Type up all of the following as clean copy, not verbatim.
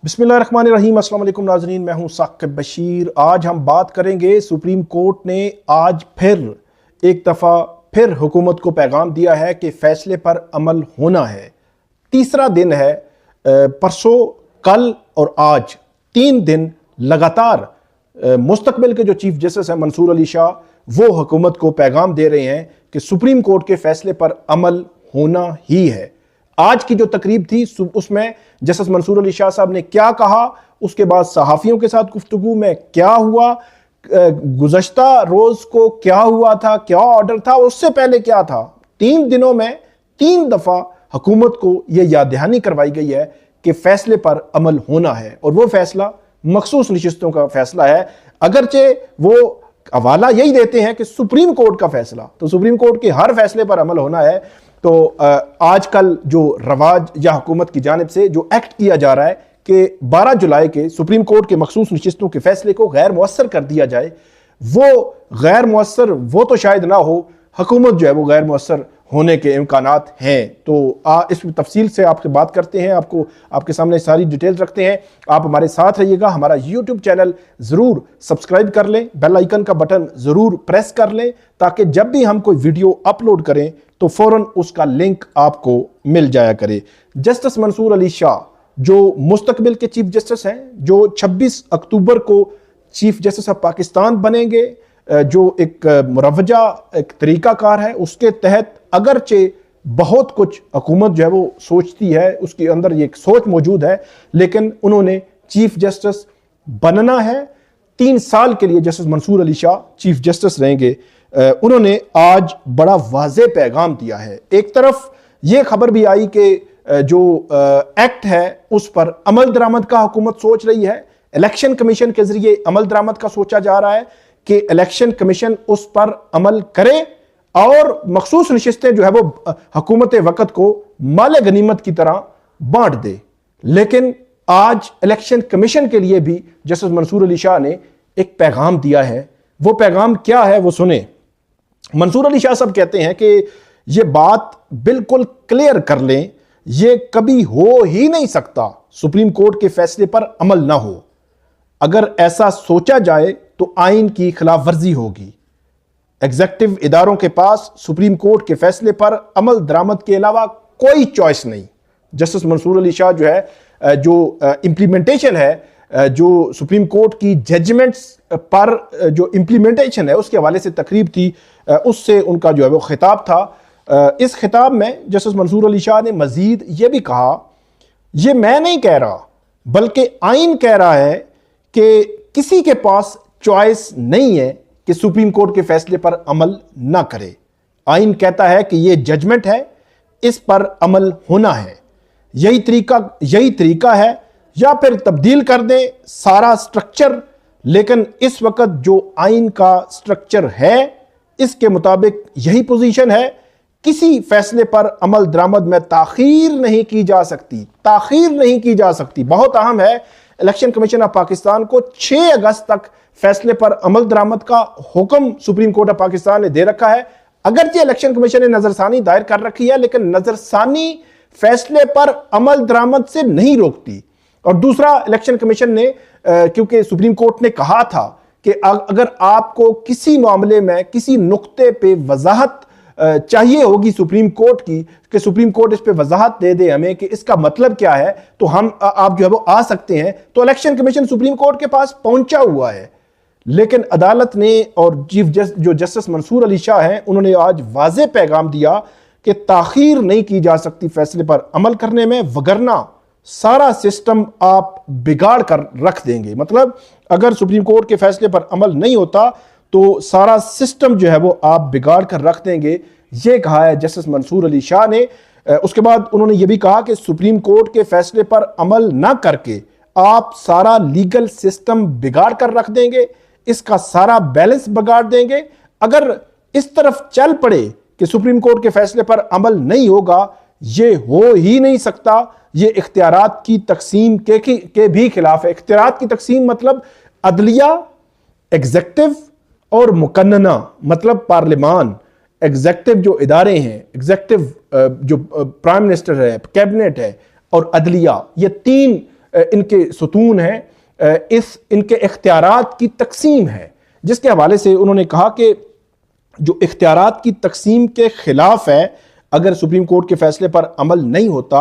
बिस्मिल्लाहिर्रहमानिर्रहीम। अस्सलाम वालेकुम नाज़रीन, मैं हूं साकिब बशीर। आज हम बात करेंगे, सुप्रीम कोर्ट ने आज फिर एक दफ़ा फिर हुकूमत को पैगाम दिया है कि फ़ैसले पर अमल होना है। तीसरा दिन है, परसों, कल और आज 3 दिन लगातार मुस्तकबिल के जो चीफ जस्टिस हैं मंसूर अली शाह, वो हुकूमत को पैगाम दे रहे हैं कि सुप्रीम कोर्ट के फैसले पर अमल होना ही है। आज की जो तकरीब थी उसमें जस्टिस मंसूर अली शाह साहब ने क्या कहा, उसके बाद सहाफ़ियों के साथ गुफ्तगू में क्या हुआ, गुज़श्ता रोज को क्या हुआ था, क्या ऑर्डर था, उससे पहले क्या था, 3 दिनों में 3 दफा हुकूमत को यह याद दहानी करवाई गई है कि फैसले पर अमल होना है। और वो फैसला मखसूस नशिस्तों का फैसला है। अगरचे वो हवाला यही देते हैं कि सुप्रीम कोर्ट का फैसला, तो सुप्रीम कोर्ट के हर फैसले पर अमल होना है। तो आजकल जो रवाज या हुकूमत की जानिब से जो एक्ट किया जा रहा है कि 12 जुलाई के सुप्रीम कोर्ट के मखसूस नशिस्तों के फैसले को गैर मुअस्सर कर दिया जाए, वो गैर मुअस्सर वो तो शायद ना हो, हुकूमत जो है वो गैर मुअस्सर होने के इम्कानात हैं। तो इस तफसील से आपसे बात करते हैं, आपको आपके सामने सारी डिटेल्स रखते हैं। आप हमारे साथ रहिएगा। हमारा यूट्यूब चैनल ज़रूर सब्सक्राइब कर लें, बेल आइकन का बटन ज़रूर प्रेस कर लें, ताकि जब भी हम कोई वीडियो अपलोड करें तो फ़ौरन उसका लिंक आपको मिल जाया करे। जस्टिस मंसूर अली शाह जो मुस्तकबिल के चीफ जस्टिस हैं, जो 26 अक्टूबर को चीफ जस्टिस ऑफ पाकिस्तान बनेंगे, जो एक मुरवजा एक तरीकाकार है, उसके तहत अगरचे बहुत कुछ हुकूमत जो है वो सोचती है, उसके अंदर ये एक सोच मौजूद है, लेकिन उन्होंने चीफ जस्टिस बनना है। 3 साल के लिए justice Mansoor Ali Shah chief justice रहेंगे। उन्होंने आज बड़ा वाज़े पैगाम दिया है। एक तरफ ये खबर भी आई कि जो एक्ट है उस पर अमल दरामद का हुकूमत सोच रही है। इलेक्शन कमीशन के जरिए अमल दरामद का सोचा जा रहा है कि इलेक्शन कमीशन उस पर अमल करे और मखसूस नशिस्तें जो है वो हुकूमत वक़्त को माले गनीमत की तरह बांट दे। लेकिन आज इलेक्शन कमीशन के लिए भी जस्टिस मंसूर अली शाह ने एक पैगाम दिया है। वो पैगाम क्या है वो सुने। मंसूर अली शाह साहब कहते हैं कि ये बात बिल्कुल क्लियर कर लें, ये कभी हो ही नहीं सकता सुप्रीम कोर्ट के फैसले पर अमल ना हो। अगर ऐसा सोचा जाए तो आइन की खिलाफ वर्जी होगी। एग्जेक्टिव इदारों के पास सुप्रीम कोर्ट के फैसले पर अमल दरामद के अलावा कोई चॉइस नहीं। जस्टिस मंसूर अली शाह जो है, जो इम्प्लीमेंटेशन है, जो सुप्रीम कोर्ट की जजमेंट्स पर जो इम्प्लीमेंटेशन है उसके हवाले से तकरीब थी, उससे उनका जो है वो खिताब था। इस खिताब में जस्टिस मंसूर अली शाह ने मजीद ये भी कहा, ये मैं नहीं कह रहा बल्कि आइन कह रहा है कि किसी के पास चॉइस नहीं है कि सुप्रीम कोर्ट के फैसले पर अमल ना करे। आइन कहता है कि यह जजमेंट है, इस पर अमल होना है, यही तरीका है, या फिर तब्दील कर दे सारा स्ट्रक्चर। लेकिन इस वक्त जो आइन का स्ट्रक्चर है इसके मुताबिक यही पोजीशन है। किसी फैसले पर अमल दरामद में ताखीर नहीं की जा सकती। बहुत अहम है। इलेक्शन कमीशन ऑफ पाकिस्तान को 6 अगस्त तक फैसले पर अमल दरामद का हुक्म सुप्रीम कोर्ट ऑफ पाकिस्तान ने दे रखा है। अगरचे इलेक्शन कमीशन ने नजरसानी दायर कर रखी है, लेकिन नजरसानी फैसले पर अमल दरामद से नहीं रोकती। और दूसरा, इलेक्शन कमीशन ने क्योंकि सुप्रीम कोर्ट ने कहा था कि अगर आपको किसी मामले में किसी नुक्ते पे वजाहत चाहिए होगी सुप्रीम कोर्ट की, कि सुप्रीम कोर्ट इस पे वजाहत दे दे हमें कि इसका मतलब क्या है, तो आप जो है वो आ सकते हैं। तो इलेक्शन कमीशन सुप्रीम कोर्ट के पास पहुंचा हुआ है। लेकिन अदालत ने और चीफ जो जस्टिस मंसूर अली शाह हैं, उन्होंने आज वाज़े पैगाम दिया कि ताखीर नहीं की जा सकती फैसले पर अमल करने में, वगरना सारा सिस्टम आप बिगाड़ कर रख देंगे। मतलब अगर सुप्रीम कोर्ट के फैसले पर अमल नहीं होता तो सारा सिस्टम जो है वो आप बिगाड़ कर रख देंगे। ये कहा है जस्टिस मंसूर अली शाह ने। उसके बाद उन्होंने ये भी कहा कि सुप्रीम कोर्ट के फैसले पर अमल ना करके आप सारा लीगल सिस्टम बिगाड़ कर रख देंगे, इसका सारा बैलेंस बिगाड़ देंगे। अगर इस तरफ चल पड़े कि सुप्रीम कोर्ट के फैसले पर अमल नहीं होगा, ये हो ही नहीं सकता। ये इख्तियारात की तकसीम के भी खिलाफ है। इख्तियारात की तकसीम मतलब अदलिया, एग्जेक्टिव और मुकन्नना, मतलब पार्लिमान। एग्जेक्टिव जो इदारे हैं, एग्जेक्टिव जो प्राइम मिनिस्टर है, कैबिनेट है, और अदलिया, ये 3 ان کے ستون ہیں، ان کے اختیارات کی تقسیم ہے، جس کے حوالے سے انہوں نے کہا کہ جو اختیارات کی تقسیم کے خلاف ہے اگر سپریم کورٹ کے فیصلے پر عمل نہیں ہوتا،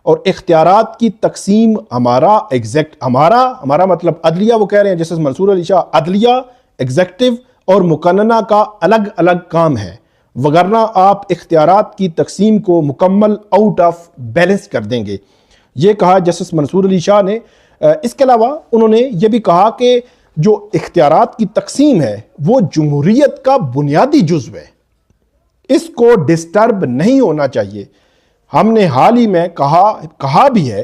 اور اختیارات کی تقسیم ہمارا مطلب عدلیہ، وہ کہہ رہے ہیں جسٹس منصور علی شاہ، عدلیہ، ایگزیکٹو اور مقننہ کا الگ الگ کام ہے، وگرنہ آپ اختیارات کی تقسیم کو مکمل آؤٹ آف بیلنس کر دیں گے، یہ کہا جسٹس منصور علی شاہ نے۔ اس کے علاوہ انہوں نے یہ بھی کہا کہ جو اختیارات کی تقسیم ہے وہ جمہوریت کا بنیادی جزو ہے، اس کو ڈسٹرب نہیں ہونا چاہیے۔ ہم نے حال ہی میں کہا بھی ہے،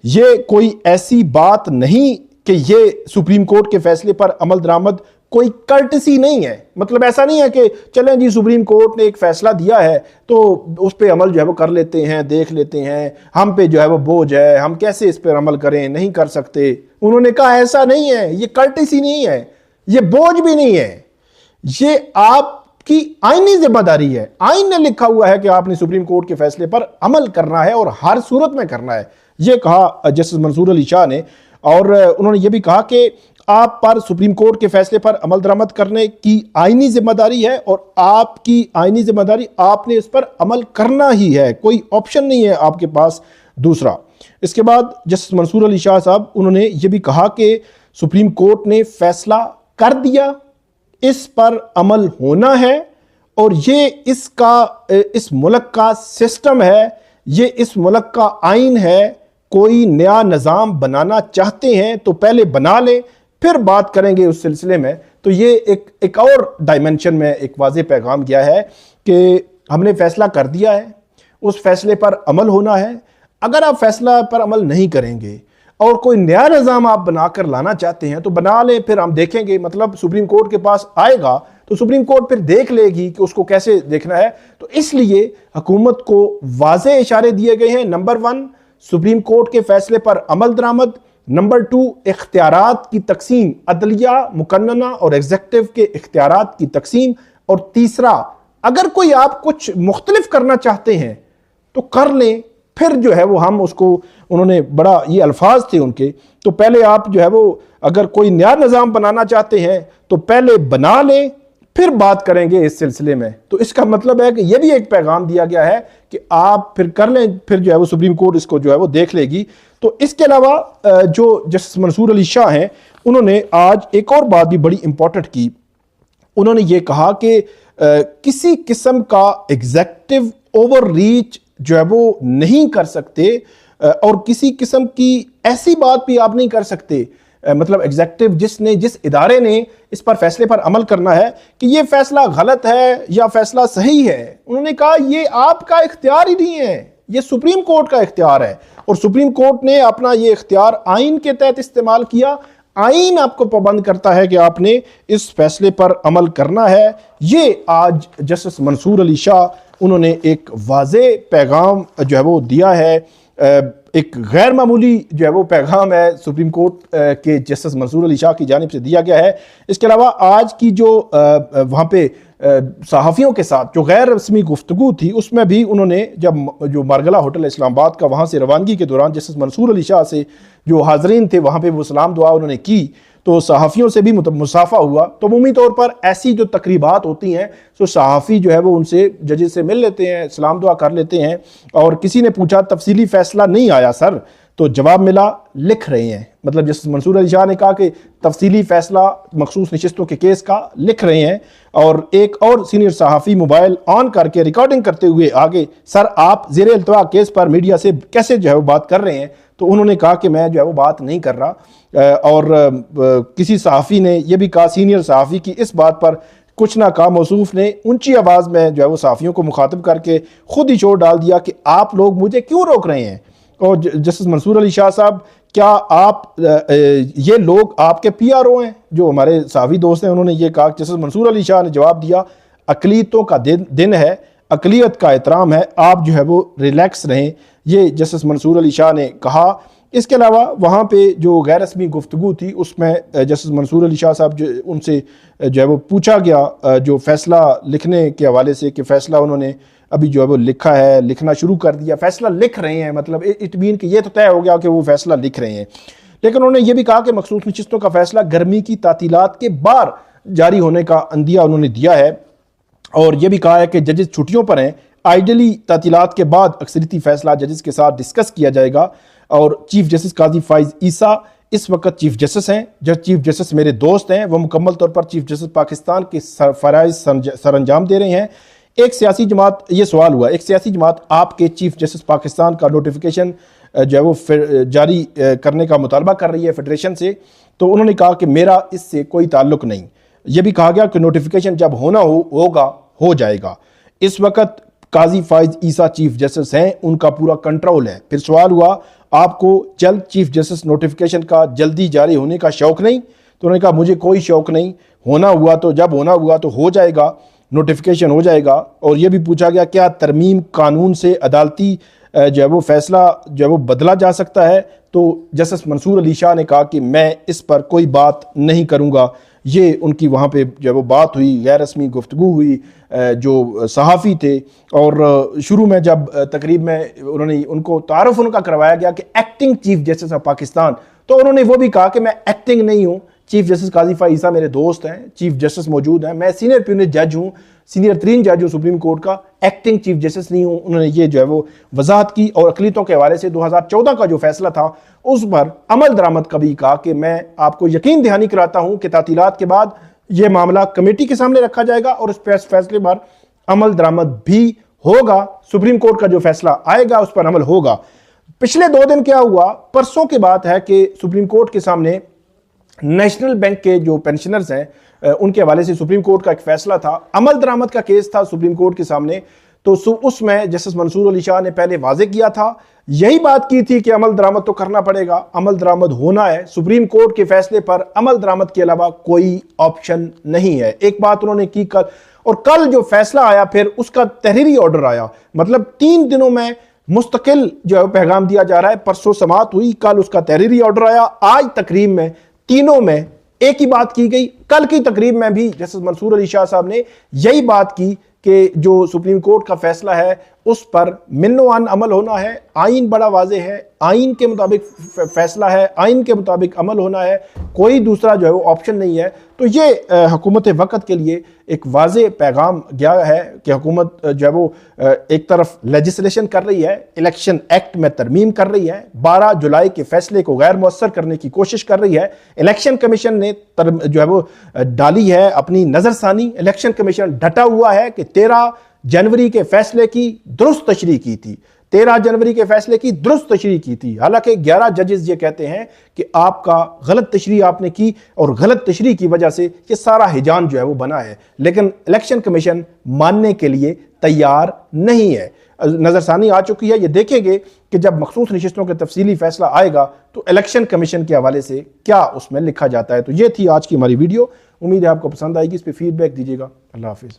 یہ کوئی ایسی بات نہیں کہ یہ سپریم کورٹ کے فیصلے پر عمل درآمد کوئی کرٹسی نہیں ہے، مطلب ایسا نہیں ہے کہ چلیں جی سپریم کورٹ نے ایک فیصلہ دیا ہے تو اس پہ عمل جو ہے وہ کر لیتے ہیں، دیکھ لیتے ہیں، ہم پہ جو ہے وہ بوجھ ہے، ہم کیسے اس پر عمل کریں، نہیں کر سکتے۔ انہوں نے کہا ایسا نہیں ہے، یہ کرٹسی نہیں ہے، یہ بوجھ بھی نہیں ہے، یہ آپ کی آئینی ذمہ داری ہے۔ آئین نے لکھا ہوا ہے کہ آپ نے سپریم کورٹ کے فیصلے پر عمل کرنا ہے اور ہر صورت میں کرنا ہے، یہ کہا جسٹس منصور علی شاہ نے۔ اور انہوں نے یہ بھی کہا کہ آپ پر سپریم کورٹ کے فیصلے پر عمل درآمد کرنے کی آئینی ذمہ داری ہے، اور آپ کی آئینی ذمہ داری، آپ نے اس پر عمل کرنا ہی ہے، کوئی آپشن نہیں ہے آپ کے پاس دوسرا۔ اس کے بعد جسٹس منصور علی شاہ صاحب انہوں نے یہ بھی کہا کہ سپریم کورٹ نے فیصلہ کر دیا، اس پر عمل ہونا ہے، اور یہ اس ملک کا سسٹم ہے، یہ اس ملک کا آئین ہے۔ کوئی نیا نظام بنانا چاہتے ہیں تو پہلے بنا لیں، پھر بات کریں گے اس سلسلے میں۔ تو یہ ایک اور ڈائمنشن میں ایک واضح پیغام گیا ہے کہ ہم نے فیصلہ کر دیا ہے، اس فیصلے پر عمل ہونا ہے۔ اگر آپ فیصلہ پر عمل نہیں کریں گے اور کوئی نیا نظام آپ بنا کر لانا چاہتے ہیں تو بنا لیں، پھر ہم دیکھیں گے، مطلب سپریم کورٹ کے پاس آئے گا تو سپریم کورٹ پھر دیکھ لے گی کہ اس کو کیسے دیکھنا ہے۔ تو اس لیے حکومت کو واضح اشارے دیے گئے ہیں، نمبر 1 سپریم کورٹ کے فیصلے پر عمل درآمد، نمبر 2 اختیارات کی تقسیم، عدلیہ، مقننہ اور ایگزیکٹو کے اختیارات کی تقسیم، اور تیسرا اگر کوئی آپ کچھ مختلف کرنا چاہتے ہیں تو کر لیں، پھر جو ہے وہ ہم اس کو، انہوں نے بڑا یہ الفاظ تھے ان کے، تو پہلے آپ جو ہے وہ اگر کوئی نیا نظام بنانا چاہتے ہیں تو پہلے بنا لیں، پھر بات کریں گے اس سلسلے میں۔ تو اس کا مطلب ہے کہ یہ بھی ایک پیغام دیا گیا ہے کہ آپ پھر کر لیں، پھر جو ہے وہ سپریم کورٹ اس کو جو ہے وہ دیکھ لے گی۔ تو اس کے علاوہ جو جسٹس منصور علی شاہ ہیں، انہوں نے آج ایک اور بات بھی بڑی امپورٹنٹ کی، انہوں نے یہ کہا کہ کسی قسم کا ایگزیکٹو اوور ریچ جو ہے وہ نہیں کر سکتے، اور کسی قسم کی ایسی بات بھی آپ نہیں کر سکتے، مطلب ایگزیکٹو جس ادارے نے اس پر فیصلے پر عمل کرنا ہے کہ یہ فیصلہ غلط ہے یا فیصلہ صحیح ہے، انہوں نے کہا یہ آپ کا اختیار ہی نہیں ہے، یہ سپریم کورٹ کا اختیار ہے، اور سپریم کورٹ نے اپنا یہ اختیار آئین کے تحت استعمال کیا۔ آئین آپ کو پابند کرتا ہے کہ آپ نے اس فیصلے پر عمل کرنا ہے۔ یہ آج جسٹس منصور علی شاہ انہوں نے ایک واضح پیغام جو ہے وہ دیا ہے، ایک غیر معمولی جو ہے وہ پیغام ہے سپریم کورٹ کے جسٹس منصور علی شاہ کی جانب سے دیا گیا ہے۔ اس کے علاوہ آج کی جو وہاں پہ صحافیوں کے ساتھ جو غیر رسمی گفتگو تھی، اس میں بھی انہوں نے جب جو مارگلہ ہوٹل اسلام آباد کا وہاں سے روانگی کے دوران جسٹس منصور علی شاہ سے جو حاضرین تھے وہاں پہ وہ سلام دعا انہوں نے کی، تو صحافیوں سے بھی مصافحہ ہوا۔ تو عمومی طور پر ایسی جو تقریبات ہوتی ہیں تو صحافی جو ہے وہ ان سے ججز سے مل لیتے ہیں، سلام دعا کر لیتے ہیں، اور کسی نے پوچھا تفصیلی فیصلہ نہیں آیا سر، تو جواب ملا لکھ رہے ہیں، مطلب جسٹس منصور علی شاہ نے کہا کہ تفصیلی فیصلہ مخصوص نشستوں کے کیس کا لکھ رہے ہیں، اور ایک اور سینئر صحافی موبائل آن کر کے ریکارڈنگ کرتے ہوئے آگے، سر آپ زیر التوا کیس پر میڈیا سے کیسے جو ہے وہ بات کر رہے ہیں؟ تو انہوں نے کہا کہ میں جو ہے وہ بات نہیں کر رہا، اور کسی صحافی نے یہ بھی کہا، سینئر صحافی کی اس بات پر کچھ نہ کہا، موصوف نے اونچی آواز میں جو ہے وہ صحافیوں کو مخاطب کر کے خود ہی چوٹ ڈال دیا کہ آپ لوگ مجھے کیوں روک رہے ہیں؟ اور جسٹس منصور علی شاہ صاحب، کیا آپ یہ لوگ آپ کے پی آر او ہیں؟ جو ہمارے صحافی دوست ہیں انہوں نے یہ کہا۔ جسٹس منصور علی شاہ نے جواب دیا، اقلیتوں کا دن ہے، اقلیت کا احترام ہے، آپ جو ہے وہ ریلیکس رہیں، یہ جسٹس منصور علی شاہ نے کہا۔ اس کے علاوہ وہاں پہ جو غیر رسمی گفتگو تھی اس میں جسٹس منصور علی شاہ صاحب ان سے جو ہے وہ پوچھا گیا جو فیصلہ لکھنے کے حوالے سے، کہ فیصلہ انہوں نے अभी जो है वो लिखा है, लिखना शुरू कर दिया, फैसला लिख रहे हैं, मतलब इट मीन कि ये तो तय हो गया कि वो फैसला लिख रहे हैं। लेकिन उन्होंने ये भी कहा कि मखसूस नशिस्तों का फैसला गर्मी की तातीलात के बाद जारी होने का अंदिया उन्होंने दिया है, और ये भी कहा है कि जजेस छुट्टियों पर हैं, आइडियली तातीलात के बाद अक्सरियती फैसला जजेस के साथ डिस्कस किया जाएगा। और चीफ जस्टिस काजी फाइज ईसा इस वक्त चीफ जस्टिस हैं। जज चीफ जस्टिस मेरे दोस्त हैं, वो मुकम्मल तौर पर चीफ जस्टिस पाकिस्तान के फराइज सर अंजाम दे रहे हैं। एक सियासी जमात, ये सवाल हुआ, एक सियासी जमात आपके चीफ जस्टिस पाकिस्तान का नोटिफिकेशन जो है वो जारी करने का मुतालबा कर रही है फेडरेशन से, तो उन्होंने कहा कि मेरा इससे कोई ताल्लुक नहीं। यह भी कहा गया कि नोटिफिकेशन जब होना होगा हो जाएगा। इस वक्त काजी फाइज ईसा चीफ जस्टिस हैं, उनका पूरा कंट्रोल है। फिर सवाल हुआ आपको जल्द चीफ जस्टिस नोटिफिकेशन का जल्दी जारी होने का शौक नहीं, तो उन्होंने कहा मुझे कोई शौक नहीं, होना हुआ तो जब होना हुआ तो हो जाएगा, नोटिफिकेशन हो जाएगा। और ये भी पूछा गया क्या तरमीम कानून से अदालती जो है वो फैसला जो है वो बदला जा सकता है, तो जस्टिस मंसूर अली शाह ने कहा कि मैं इस पर कोई बात नहीं करूँगा। ये उनकी वहाँ पे जो है वो बात हुई, गैर रस्मी गुफ्तगू हुई, जो सहाफ़ी थे। और शुरू में जब तकरीब में उन्होंने उनको तारुफ उनका करवाया गया कि acting chief justice of Pakistan, तो उन्होंने वो भी कहा कि मैं एक्टिंग नहीं हूँ, चीफ जस्टिस काजी फाइज ईसा मेरे दोस्त हैं, चीफ जस्टिस मौजूद हैं, मैं सीनियर प्यूनिट जज हूँ, सीनियर तरीन जज हूँ सुप्रीम कोर्ट का, एक्टिंग चीफ जस्टिस नहीं हूँ। उन्होंने ये जो है वो वजाहत की। और अकलीतों के हवाले से 2014 का जो फैसला था उस पर अमल दरामद का भी कहा कि मैं आपको यकीन दहानी कराता हूँ कि तातीलात के बाद ये मामला कमेटी के सामने रखा जाएगा और उस फैसले पर अमल दरामद भी होगा। सुप्रीम कोर्ट का जो फैसला आएगा उस पर अमल होगा। पिछले 2 दिन क्या हुआ, परसों की बात है कि सुप्रीम कोर्ट के सामने नेशनल बैंक के जो पेंशनर्स हैं उनके हवाले से सुप्रीम कोर्ट का एक फैसला था, अमल दरामद का केस था सुप्रीम कोर्ट के सामने। तो उसमें जस्टिस मंसूर अली शाह ने पहले वाजे किया था, यही बात की थी कि अमल दरामद तो करना पड़ेगा, अमल दरामद होना है, सुप्रीम कोर्ट के फैसले पर अमल दरामद के अलावा कोई ऑप्शन नहीं है। एक बात उन्होंने की कल, और कल जो फैसला आया फिर उसका तहरीरी ऑर्डर आया, मतलब 3 दिनों में मुस्तकिल जो है पैगाम दिया जा रहा है। परसों समाअत हुई, कल उसका तहरीरी ऑर्डर आया, आज तकरीब में तीनों में एक ही बात की गई। कल की तकरीब में भी जस्टिस मंसूर अली शाह साहब ने यही बात की कि जो सुप्रीम कोर्ट का फैसला है उस पर मिन्नोआन अमल होना है, आइन बड़ा वाज़ेह है, आइन के मुताबिक फैसला है, आइन के मुताबिक अमल होना है, कोई दूसरा जो है वो ऑप्शन नहीं है। तो ये हुकूमत वक़्त के लिए एक वाज़ेह पैगाम गया है कि हुकूमत जो है वो एक तरफ लेजिस्लेशन कर रही है, इलेक्शन एक्ट में तरमीम कर रही है, 12 जुलाई के फैसले को गैर मुअस्सर करने की कोशिश कर रही है। इलेक्शन कमीशन ने जो है वो डाली है अपनी नज़रसानी। इलेक्शन कमीशन डटा हुआ है कि 13 जनवरी के फैसले की दुरुस्त तशरीह की थी, 13 जनवरी के फैसले की दुरुस्त तशरीह की थी। हालांकि 11 जजेस ये कहते हैं कि आपका गलत तशरीह आपने की और गलत तशरीह की वजह से ये सारा हिजान जो है वो बना है, लेकिन इलेक्शन कमीशन मानने के लिए तैयार नहीं है। नजरसानी आ चुकी है, ये देखेंगे कि जब मखसूस नशिस्तों के तफसीली फैसला आएगा तो इलेक्शन कमीशन के हवाले से क्या उसमें लिखा जाता है। तो ये थी आज की हमारी वीडियो, उम्मीद है आपको पसंद आएगी, इस पर फीडबैक दीजिएगा। अल्लाह हाफिज़।